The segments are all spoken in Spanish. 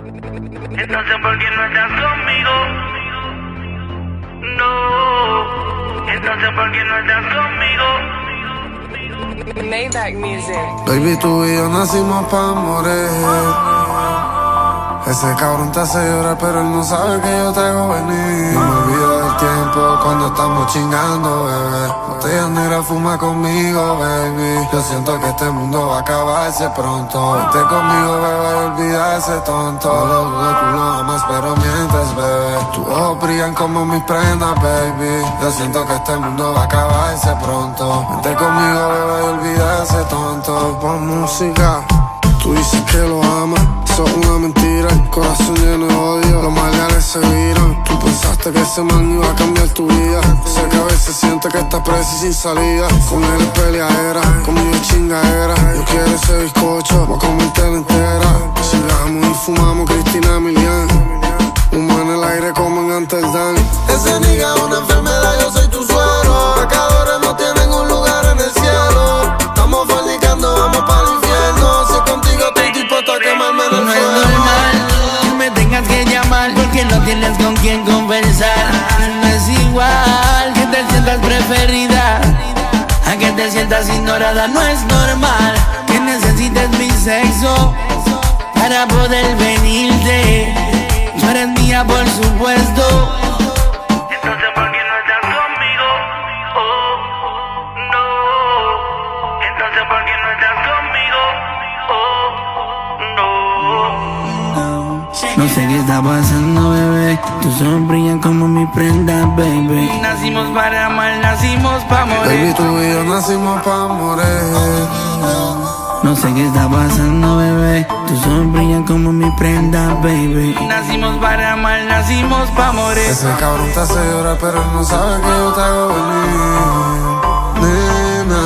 Entonces, ¿por qué no estás conmigo? No. Entonces, ¿por qué no estás conmigo? Maybach Music. Baby, tú y yo nacimos pa' morir. Ese cabrón te hace llorar, pero él no sabe que yo te hago venir. No me olvido del tiempo cuando estamos chingando, bebé. Botella negra fuma conmigo, baby. Yo siento que este mundo va a acabarse pronto. Vente conmigo, bebé, y olvida ese tonto. No lo dudo, tú lo amas, pero mientes, bebé. Tus ojos brillan como mis prendas, baby. Yo siento que este mundo va a acabarse pronto. Vente conmigo, bebé, y olvida ese tonto. Pon música. Tú dices que lo amas, eso es una mentira. El corazón lleno de odio, los males se viran. Tú pensaste que ese man iba a cambiar tu vida. Sé que a veces sientes que estás presa y sin salida. Con él es peleadera, conmigo es chingadera. Yo quiero ese bizcocho, voy a comértela entera. Sigamos y fumamos Cristina Milian. Humo en el aire como en Amsterdam. Ese nigga es una enfermedad, yo soy tu suero. Pecadores no tienen un lugar en el cielo. Estamos fornicando, vamos para el infierno. Si contigo estoy dispuesto a quemarme en el No es fuego. normal que me tengas que llamar porque no tienes con quién conversar. No es igual que te sientas preferida a que te sientas ignorada. No es normal que necesites mi sexo para poder venirte. Tú eres mía, por supuesto. Entonces, ¿por qué no estás conmigo? Oh, no. Entonces, ¿por qué no estás conmigo? Oh, no. No sé qué está pasando, bebé. Tus ojos brillan como mi prenda, baby. Nacimos para amar, nacimos para morir. Baby, tú y yo nacimos pa' morir. No sé qué está pasando, bebé. Tus ojos brillan como mi prenda, baby. Nacimos para amar, nacimos para morir. Ese cabrón te hace llorar, pero él no sabe que yo te hago venir. Nena,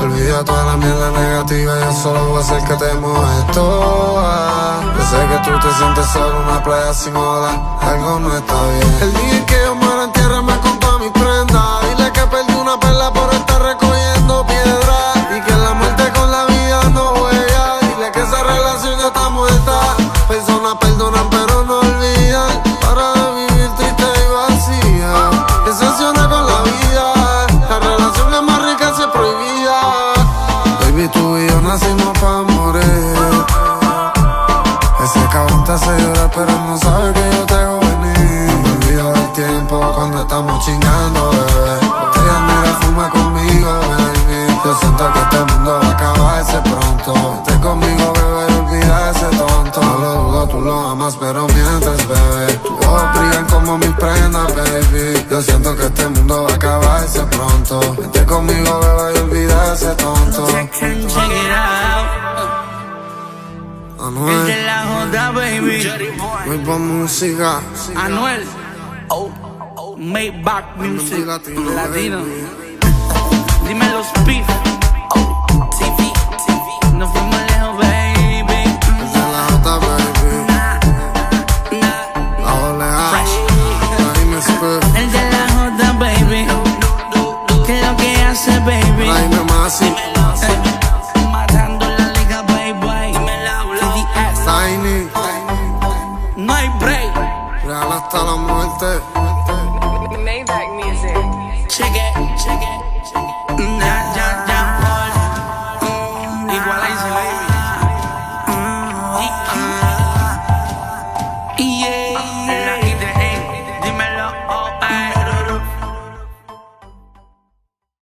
olvida toda la mierda negativa. Yo solo voy a hacer que te mojes toda. Yo sé que tú te sientes solo en una playa sin olas. Algo no está bien. El día en que yo muera, entiérrame con todas mis prendas. Dile que perdí una perla por estar recogiendo piedras. Y que la muerte con la vida no juega. Dile que esa relación ya está muerta. Personas perdonan pero no olvidan. Para de vivir triste y vacía. Decepciona con la vida. La relación es más rica si es prohibida. Baby, tú y yo nacimos pa' morir. Ese cabrón te hace llorar pero él no sabe que yo te hago venir. No me olvido del tiempo cuando estamos chingando, bebé. Botella negra fuma conmigo, baby. Yo siento que este mundo va a acabarse pronto. Vente conmigo, bebé, y olvida ese tonto. No lo dudo, tú lo amas pero mientes, bebé. Tus ojos brillan como mis prendas, baby. Yo siento que este mundo va a acabarse pronto. Vente conmigo, bebé, y olvida ese tonto. Check it out. El de Anuel, la J, baby. muy buena música. Anuel. Maybach Music. Latino. Dime los beef. TV. Nos fuimos lejos, baby. Es de la J, baby. La doble A. Raime Spur. El de la J, baby. ¿Qué es lo que hace, baby? Raime Masi. Matando la liga, baby. TDS. Tiny. No hay break. Real hasta la muerte. Maybach Music. Check it, check it, check it. Ya, Igualize, baby. Yeah.